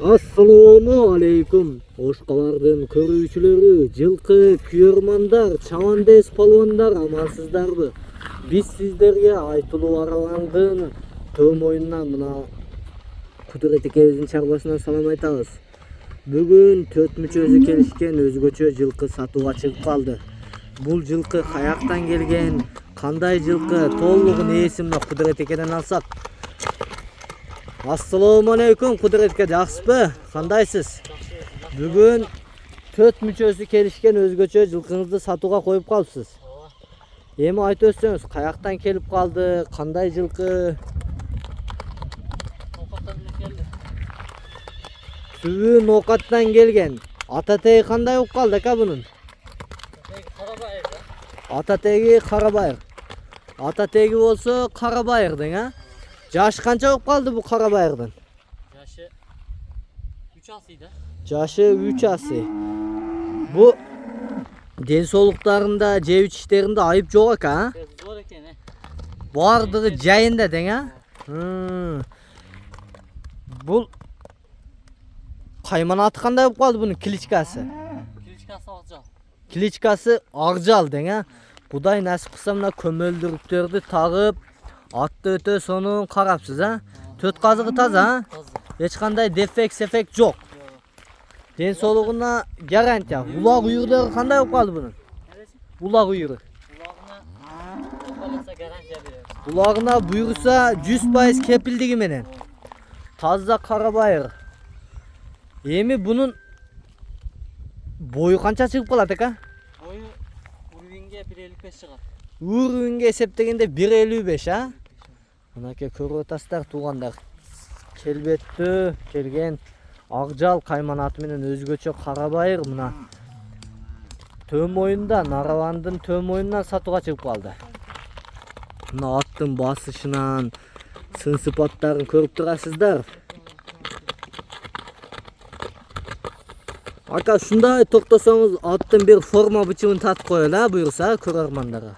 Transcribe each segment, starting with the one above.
Assalamu alaikum. Oşqalardın körүүчүлөрү, жылкы күйөрмандар, чабандес полвондар, амансыздарбы? Биз сиздерге айтылуу араландын төө моюнунан мына Кудурет экебиздин чарбасынан салам айтабыз. Бүгүн 4 мүчөсү келишкен өзгөчө жылкы сатууга чыгып калды. Бул жылкы каяктан келген, кандай жылкы, толугун ээси мына Кудурет экеден алсак. Assalamu alaikum Kudret aka, жақсысызбы? Кандайсыз? Бүгүн 4 мүчөсү келишкен өзгөчө жылкыңызды сатууга коюп калыпсыз. Эми айтып өтсөңүз, каяктан келип калды, кандай жылкы? Түбү Ноокаттан келген. Ата теги кандай болуп калды ака бунун? Ата теги Карабайыр. Ата теги болсо Карабайырдың, а? Жашы канча болуп калды бу Карабайырдын? Жашы 3 асыйда. Жашы 3 асы. Бу ден соолуктарында, жеп ичиштеринде айып жок ака, а? Зор экен, Бардыгы жайында дең, а? Бул кайман аты кандай болуп калды бунун кличкасы? Кличкасы Акжал. Кличкасы Акжал дең, а? Кудай насип кылса мына көмөлдүрүктөрдү тагып, атты өтө сонун карапсыз, а? Төт казыгы таза, а? Эч кандай дефект жок. Ден соолугуна гарантия. Улак үйүрдөрү кандай болуп калды бунун? Улак үйүрү. Улагына гарантия беребиз. Улагына буйруса 100% кепилдиги менен. Таза Карабайыр. Эми бунун бою канча чыгып калат ака? Бою уровеньге 1.55 чыгат. Уровеньге эсептегенде 1.55, а? Мынакей көрүп атасыздар туугандар. Келбеттүү келген Акжал кайман аты менен өзгөчө Карабайыр мына төө моюнда, Наравандын төө моюнунан сатууга чыгып калды. Мына аттын басышынан сын сыпаттарын көрүп турасыздар. Ака ушундай токтосоңуз аттын бир форма бычымын татып коелу, буюрса көрөрмандарға.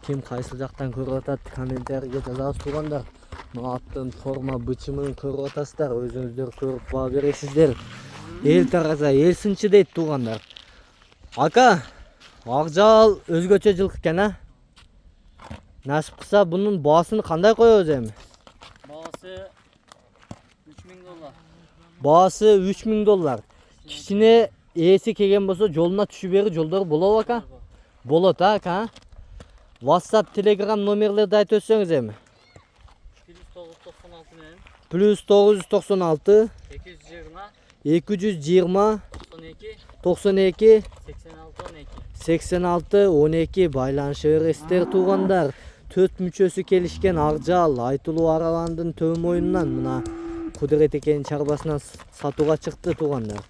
Ким кайсы жактан көрүп атат, комментарийге жазабыз туугандар. Мына аттын форма бычымын көрүп атасыздар, өзүңүздөр көрүп баа бересиздер. Эл тараза эл сынчы дейт туугандар. Ака, Акжал өзгөчө жылкы экен, а? Насип кылса бунун баасын кандай коебуз эми? Баасы 3000 доллар. Баасы 3000 доллар. Кичине ээси келген болсо жолуна түшүп берүү жолдору болобу ака? Болот, ака? WhatsApp, Telegram номерлерди айтып өтсөңүз эми. +996 менен +996 220 92 92 86 12 байланыша бересиздер туугандар. 4 мүчөсү келишкен Акжал айтылуу араландын төө моюнунан мына Кудурет экенин чарбасынан сатууга чыкты туугандар.